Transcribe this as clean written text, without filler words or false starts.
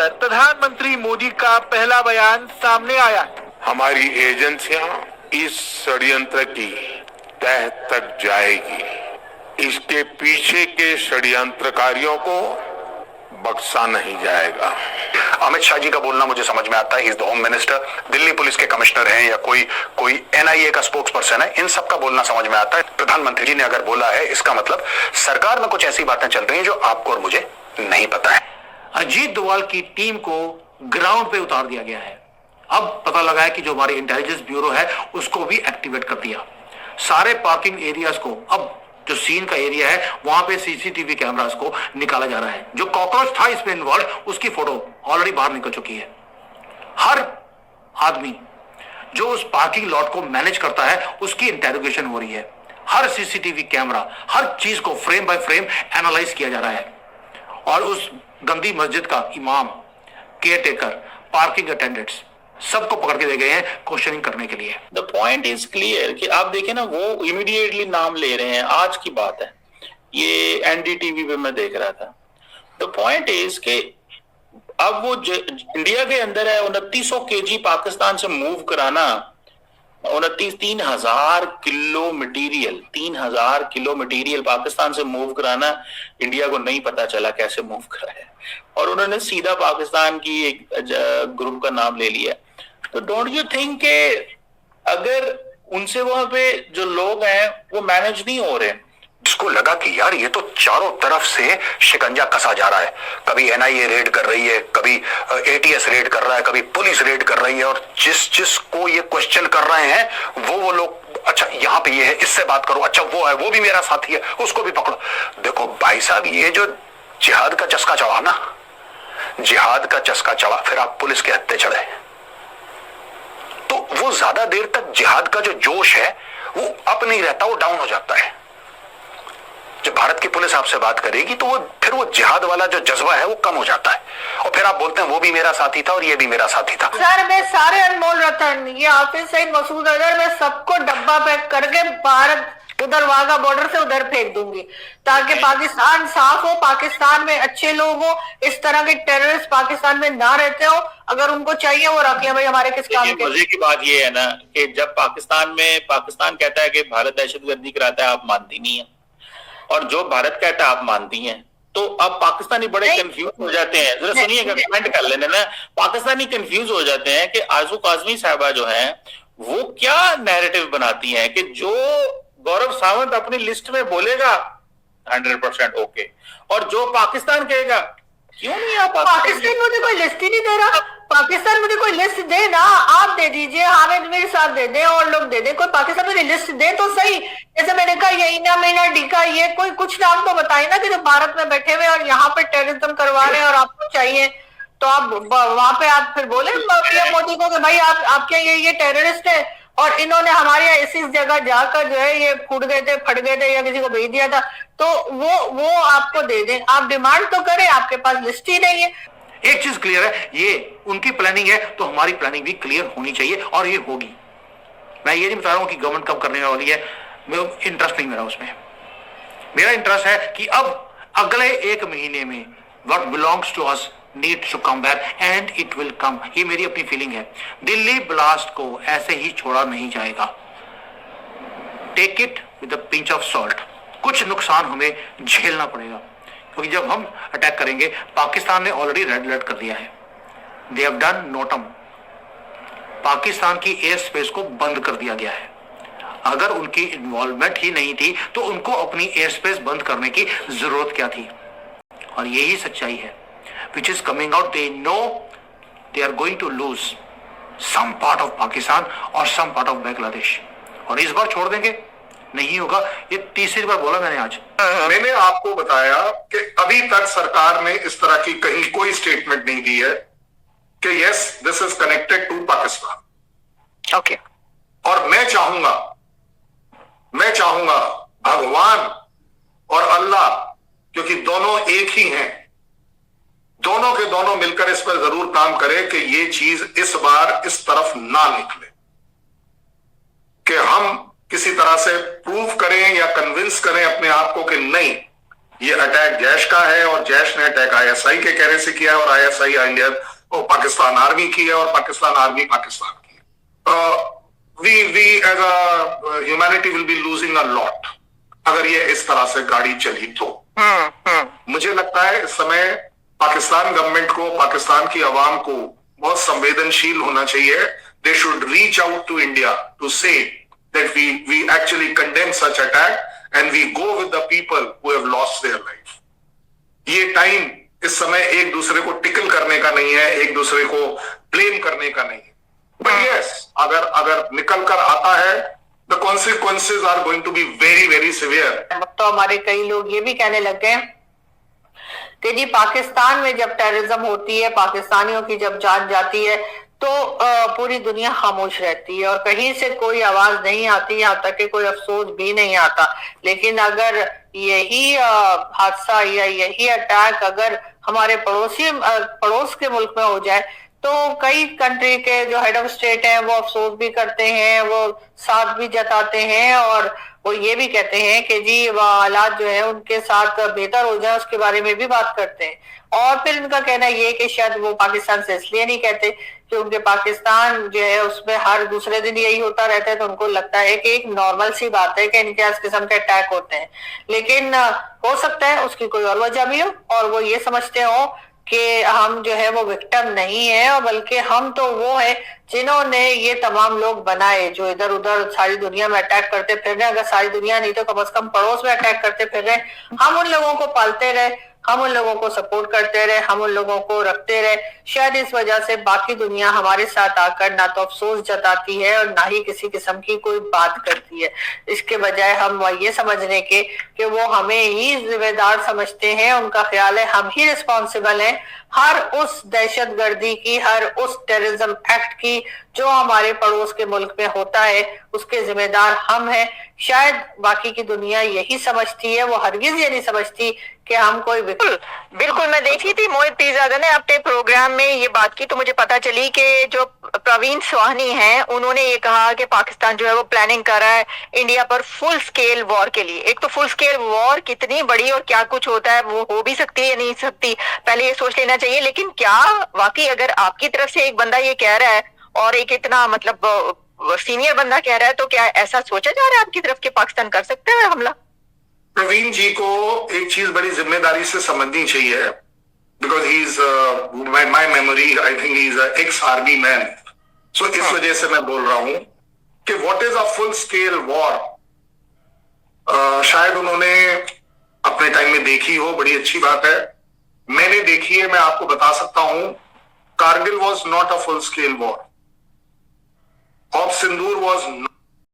पर प्रधानमंत्री मोदी का पहला बयान सामने आया। हमारी एजेंसियां इस षड्यंत्र की तह तक जाएगी। इसके पीछे के षड्यंत्रकारियों को बख्शा नहीं जाएगा। अमित शाह जी का बोलना मुझे समझ में आता है, is the home minister, Delhi police के कमिश्नर हैं या कोई एनआईए का स्पोक्स पर्सन है, इन सब का बोलना समझ में आता है। प्रधानमंत्री जी ने अगर बोला है, इसका मतलब सरकार में कुछ ऐसी बातें चल रही हैं जो आपको और मुझे नहीं पता है। अजीत डोभाल की टीम को ग्राउंड पे उतार दिया गया है। अब पता लगा है कि जो हमारी इंटेलिजेंस ब्यूरो है उसको भी एक्टिवेट कर दिया। सारे पार्किंग एरियाज को, अब जो सीन का एरिया है वहां पे सीसीटीवी कैमरास को निकाला जा रहा है। जो कॉकरोच था इसमें इन्वॉल्व, उसकी फोटो ऑलरेडी बाहर निकल चुकी है। हर आदमी जो उस पार्किंग लॉट को मैनेज करता है उसकी इंटेरोगेशन हो रही है। हर सीसीटीवी कैमरा, हर चीज को फ्रेम बाय फ्रेम एनालाइज किया जा रहा है। और उस गंदी मस्जिद का इमाम, केयरटेकर, पार्किंग अटेंडेंट्स सबको पकड़ के ले गए हैं क्वेश्चनिंग करने के लिए। द पॉइंट इज क्लियर कि आप देखें ना, वो इमीडिएटली नाम ले रहे हैं। आज की बात है, ये एनडीटीवी पे मैं देख रहा था। द पॉइंट इज कि अब वो इंडिया के अंदर है 2900 केजी पाकिस्तान से मूव कराना, 3,000 kilo material, 3,000 kilo material Pakistan से मूव कराना, इंडिया को नहीं पता चला कैसे मूव करा है। और उन्होंने सीधा पाकिस्तान की एक ग्रुप का नाम ले लिया। तो डोंट यू थिंक के अगर उनसे वहां पे जो लोग हैं वो मैनेज नहीं हो रहे, इसको लगा कि यार ये तो चारों तरफ से शिकंजा कसा जा रहा है। कभी एनआईए रेड कर रही है, कभी एटीएस रेड कर रहा है, कभी पुलिस रेड कर रही है, और जिस को ये क्वेश्चन कर रहे हैं वो लोग, अच्छा यहाँ पे ये है, इससे बात करो, अच्छा वो है, वो भी मेरा साथी है, उसको भी पकड़ो। देखो भाई साहब, ये जो जिहाद का चस्का चढ़ा ना, जिहाद का चस्का चढ़ा, फिर आप पुलिस के हत्थे चढ़े, तो वो ज्यादा देर तक जिहाद का जो जोश है वो अप नहीं रहता, वो डाउन हो जाता है। जब भारत की पुलिस आपसे बात करेगी तो फिर वो जिहाद वाला जो जज्बा है वो कम हो जाता है, और फिर आप बोलते हैं वो भी मेरा साथी था और ये भी मेरा साथी था। सर मैं सारे अनमोल रतन, ये हाफिज सईद, मसूद अजहर, मैं सबको डब्बा पैक करके भारत उधर वाघा बॉर्डर से उधर फेंक दूंगी, ताकि पाकिस्तान साफ हो, पाकिस्तान में अच्छे लोग हो, इस तरह के टेररिस्ट पाकिस्तान में ना रहते हो। अगर उनको चाहिए वो रख ले भाई, हमारे किस काम के। मजे की बात ये है ना कि जब पाकिस्तान कहता है कि भारत दहशतगर्दी कराता है, आप मानती नहीं है, और जो भारत कहता है आप मानती हैं, तो अब पाकिस्तानी बड़े कंफ्यूज हो जाते हैं। जरा सुनिएगा, कमेंट कर लेना ना। पाकिस्तानी कंफ्यूज हो जाते हैं कि आजू काजमी साहबा जो है वो क्या नैरेटिव बनाती हैं कि जो गौरव सावंत अपनी लिस्ट में बोलेगा 100% ओके, और जो पाकिस्तान कहेगा क्यों नहीं। आप पाकिस्तान मुझे कोई लिस्ट ही नहीं दे रहा, पाकिस्तान मुझे कोई लिस्ट दे ना, आप दे दीजिए, हामिद मेरे साथ दे दे और लोग दे दे, कोई पाकिस्तान मुझे लिस्ट दे तो सही। जैसे मैंने कहा ये इना मीना डीका, ये कोई कुछ नाम तो बताए ना कि जो भारत में बैठे हुए और यहाँ पे टेररिज्म करवा रहे हैं और आपको चाहिए, तो आप वहां पे आप फिर बोले पीएम मोदी को कि भाई आपके ये टेररिस्ट है और इन्होंने हमारे ऐसी जगह जाकर जो है ये फट गए थे या किसी को भेज दिया था, तो वो आपको दे दें। आप डिमांड तो करें, आपके पास लिस्ट ही नहीं है। एक चीज क्लियर है, ये उनकी प्लानिंग है तो हमारी प्लानिंग भी क्लियर होनी चाहिए, और ये होगी। मैं ये नहीं बता रहा हूं कि गवर्नमेंट कब करने वाली है, इंटरेस्ट नहीं मेरा उसमें। मेरा इंटरेस्ट है कि अब अगले 1 महीने में what belongs to us need to come back and it will come. ये मेरी अपनी फीलिंग है। दिल्ली ब्लास्ट को ऐसे ही छोड़ा नहीं जाएगा। Take it with a pinch of salt. कुछ नुकसान हमें झेलना पड़ेगा, क्योंकि जब हम अटैक करेंगे, पाकिस्तान ने ऑलरेडी रेड अलर्ट कर दिया है। They have done notum. Pakistan की एयर स्पेस को बंद कर दिया गया है। अगर उनकी इन्वॉल्वमेंट ही नहीं थी तो उनको अपनी एयर स्पेस बंद करने की जरूरत क्या थी। और यही सच्चाई है which is coming out. They know they are going to lose some part of Pakistan or some part of Bangladesh, और इस बार छोड़ देंगे नहीं होगा। ये तीसरी बार बोला मैंने आज। मैंने आपको बताया कि अभी तक सरकार ने इस तरह की कहीं कोई स्टेटमेंट नहीं दी है कि yes this is connected to Pakistan. Okay. और मैं चाहूंगा भगवान और अल्लाह, क्योंकि दोनों एक ही हैं, दोनों के दोनों मिलकर इस पर जरूर काम करें कि ये चीज इस बार इस तरफ ना निकले, कि हम किसी तरह से प्रूव करें या कन्विंस करें अपने आप को कि नहीं, ये अटैक जैश का है और जैश ने अटैक आईएसआई के कहने से किया है और आईएसआई इंडिया पाकिस्तान आर्मी की है और पाकिस्तान आर्मी पाकिस्तान की है। we as a humanity will be losing a lot अगर ये इस तरह से गाड़ी चली तो। मुझे लगता है इस समय पाकिस्तान गवर्नमेंट को, पाकिस्तान की आवाम को बहुत संवेदनशील होना चाहिए। They should reach out to India to say that we actually condemn such attack and we go with the people who have lost their life। ये टाइम इस समय एक दूसरे को टिकल करने का नहीं है, एक दूसरे को ब्लेम करने का नहीं है। But yes, अगर निकल कर आता है, the consequences are going to be very very severe। तो हमारे कई लोग ये भी कहने लग गए कि जी पाकिस्तान में जब टेररिज्म होती है, पाकिस्तानियों की जब जान जाती है तो पूरी दुनिया खामोश रहती है और कहीं से कोई आवाज नहीं आती, यहाँ तक कि कोई अफसोस भी नहीं आता। लेकिन अगर यही हादसा या यही अटैक अगर हमारे पड़ोस के मुल्क में हो जाए तो कई कंट्री के जो हेड ऑफ स्टेट हैं वो अफसोस भी करते हैं, वो साथ भी जताते हैं और वो ये भी कहते हैं कि जी वह हालात जो है उनके साथ बेहतर हो जाए उसके बारे में भी बात करते हैं। और फिर उनका कहना ये कि शायद वो पाकिस्तान से इसलिए नहीं कहते क्योंकि पाकिस्तान जो है उसमें हर दूसरे दिन यही होता रहता है, तो उनको लगता है कि एक नॉर्मल सी बात है कि इनके इस किस्म के अटैक होते हैं। लेकिन हो सकता है उसकी कोई और वजह भी हो और वो ये समझते हो कि हम जो है वो विक्टिम नहीं है और बल्कि हम तो वो है जिन्होंने ये तमाम लोग बनाए जो इधर उधर सारी दुनिया में अटैक करते फिर रहे। अगर सारी दुनिया नहीं तो कम से कम पड़ोस में अटैक करते फिर रहे, हम उन लोगों को पालते रहे, हम उन लोगों को सपोर्ट करते रहे, हम उन लोगों को रखते रहे। शायद इस वजह से बाकी दुनिया हमारे साथ आकर ना तो अफसोस जताती है और ना ही किसी किस्म की कोई बात करती है। इसके बजाय हम ये समझने के कि वो हमें ही जिम्मेदार समझते हैं, उनका ख्याल है हम ही रिस्पॉन्सिबल हैं हर उस दहशतगर्दी की, हर उस टेररिज्म एक्ट की जो हमारे पड़ोस के मुल्क में होता है, उसके जिम्मेदार हम हैं। शायद बाकी की दुनिया यही समझती है, वो हरगिज ये नहीं समझती कि हम कोई बिल्कुल। मैं देखी थी मोहित पीरजादा ने अपने प्रोग्राम में ये बात की तो मुझे पता चली कि जो प्रवीण स्वाहनी हैं उन्होंने ये कहा कि पाकिस्तान जो है वो प्लानिंग कर रहा है इंडिया पर फुल स्केल वॉर के लिए। एक तो फुल स्केल वॉर कितनी बड़ी और क्या कुछ होता है वो हो भी सकती है या नहीं सकती, पहले ये सोच लेना चाहिए। लेकिन क्या वाकई अगर आपकी तरफ से एक बंदा ये कह रहा है और एक इतना मतलब सीनियर बंदा कह रहा है तो क्या ऐसा सोचा जा रहा है आपकी तरफ कि पाकिस्तान कर सकते हैं हमला? प्रवीण जी को एक चीज बड़ी जिम्मेदारी से समझनी चाहिए because he is my memory I think he is ex army man. So इस वजह से मैं बोल रहा हूं कि what is a full scale war शायद उन्होंने अपने टाइम में देखी हो, बड़ी अच्छी बात है। मैंने देखी है, मैं आपको बता सकता हूं Kargil was not a full scale war. Of Sindoor was